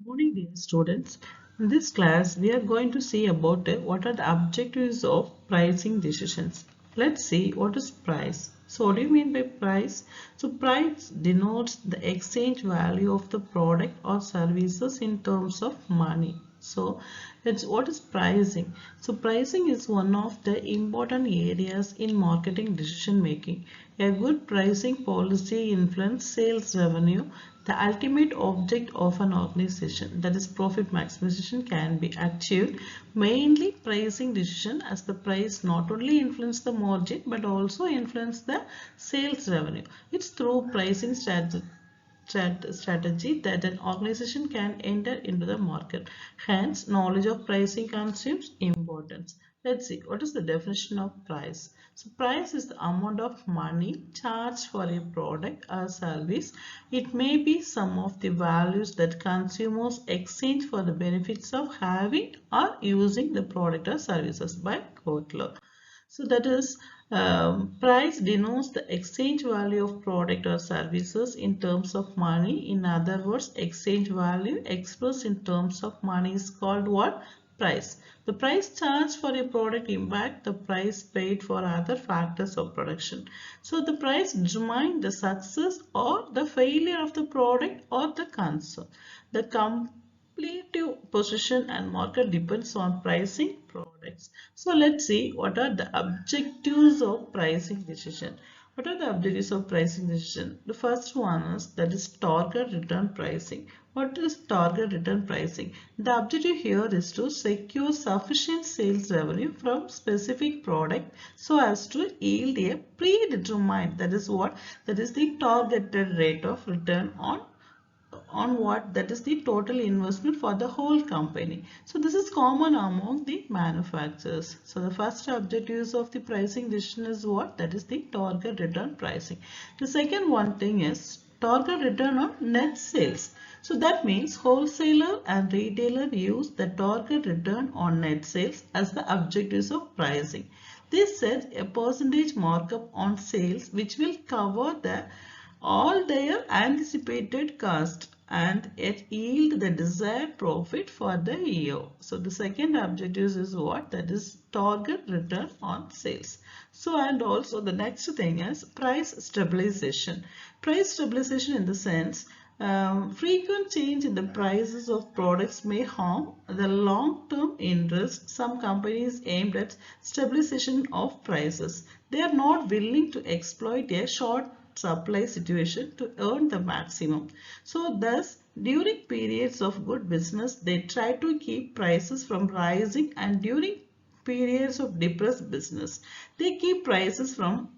Morning, dear students. In this class, we are going to see about what are the objectives of pricing decisions. Let's see what is price. So, what do you mean by price? So, price denotes the exchange value of the product or services in terms of money. So, what is pricing? So, pricing is one of the important areas in marketing decision making. A good pricing policy influences sales revenue. The ultimate object of an organization, that is profit maximization, can be achieved mainly pricing decision, as the price not only influence the margin but also influence the sales revenue. It's through pricing strategy that an organization can enter into the market. Hence, knowledge of pricing consumes importance. Let's see, what is the definition of price? So, price is the amount of money charged for a product or service. It may be some of the values that consumers exchange for the benefits of having or using the product or services by Kotler. So that is price denotes the exchange value of product or services in terms of money. In other words, exchange value expressed in terms of money is called what? Price. The price charged for a product impact the price paid for other factors of production. So the price determines the success or the failure of the product or the concern. The competitive position and market depends on pricing products. So let's see what are the objectives of pricing decision. What are the objectives of pricing decision? The first one is that is target return pricing. What is target return pricing? The objective here is to secure sufficient sales revenue from specific product so as to yield a predetermined, that is what? That is the targeted rate of return on what, that is the total investment for the whole company. So this is common among the manufacturers. So the first objectives of the pricing decision is what? That is the target return pricing. The second one thing is target return on net sales. So that means wholesaler and retailer use the target return on net sales as the objectives of pricing. This sets a percentage markup on sales which will cover all their anticipated cost and yet yield the desired profit for the year. So the second objective is what? That is target return on sales. So and also the next thing is price stabilization. Price stabilization in the sense frequent change in the prices of products may harm the long-term interest. Some companies aimed at stabilization of prices. They are not willing to exploit a short supply situation to earn the maximum. So thus, during periods of good business, they try to keep prices from rising, and during periods of depressed business, they keep prices from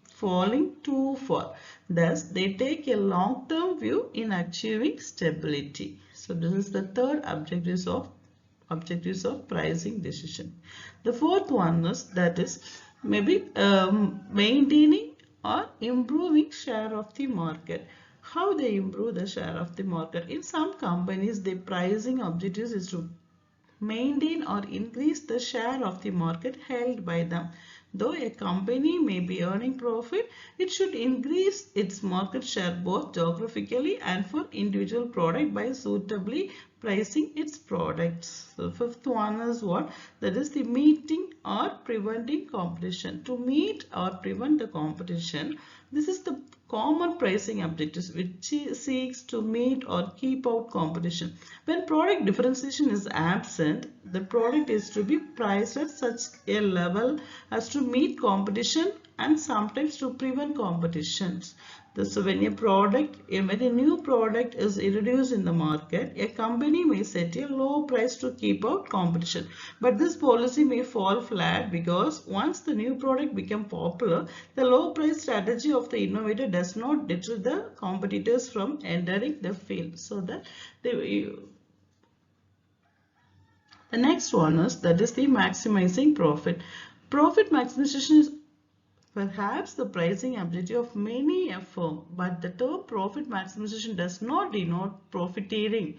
falling too far. Thus, they take a long-term view in achieving stability. So this is the third objectives of pricing decision. The fourth one is that is maybe maintaining or improving share of the market. How they improve the share of the market? In some companies, the pricing objectives is to maintain or increase the share of the market held by them. Though a company may be earning profit, it should increase its market share both geographically and for individual product by suitably pricing its products. So fifth one is what? That is the meeting or preventing competition. To meet or prevent the competition, this is the common pricing objectives which seeks to meet or keep out competition. When product differentiation is absent, the product is to be priced at such a level as to meet competition and sometimes to prevent competitions. So when a new product is introduced in the market, a company may set a low price to keep out competition. But this policy may fall flat because once the new product becomes popular, the low price strategy of the innovator does not deter the competitors from entering the field. So that the next one is that is the maximizing profit. Profit maximization is perhaps the pricing objective of many a firm, but the term profit maximization does not denote profiteering.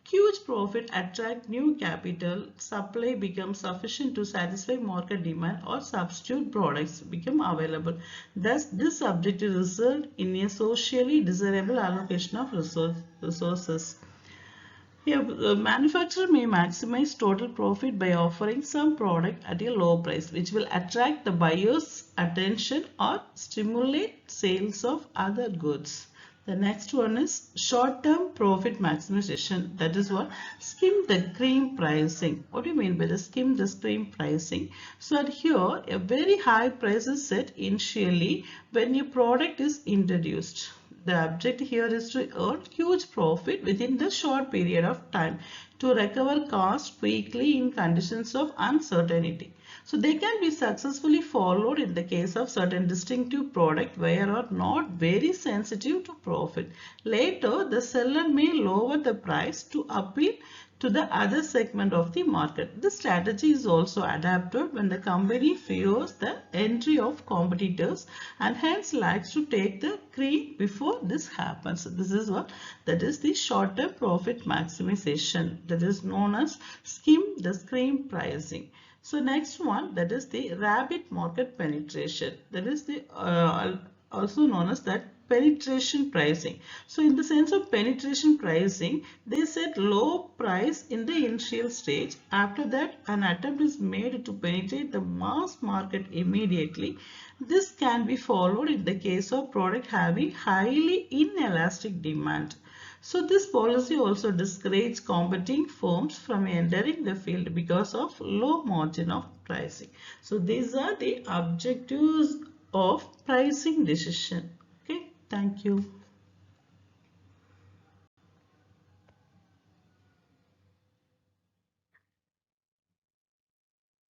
Huge profit attract new capital, supply becomes sufficient to satisfy market demand, or substitute products become available. Thus, this objective results in a socially desirable allocation of resources. A manufacturer may maximize total profit by offering some product at a low price, which will attract the buyer's attention or stimulate sales of other goods. The next one is short-term profit maximization. That is what? Skim the cream pricing. What do you mean by the skim the cream pricing? So that here a very high price is set initially when your product is introduced. The objective here is to earn huge profit within the short period of time to recover cost quickly in conditions of uncertainty. So they can be successfully followed in the case of certain distinctive product where are not very sensitive to profit. Later, the seller may lower the price to appeal to the other segment of the market. This strategy is also adapted when the company fears the entry of competitors and hence likes to take the cream before this happens. This is what? That is the short-term profit maximization. That is known as skim the cream pricing. So next one, that is the rapid market penetration. That is the also known as that penetration pricing. So in the sense of penetration pricing, they set low price in the initial stage. After that, an attempt is made to penetrate the mass market immediately. This can be followed in the case of product having highly inelastic demand. So this policy also discourages competing firms from entering the field because of low margin of pricing. So these are the objectives of pricing decision. Okay, thank you.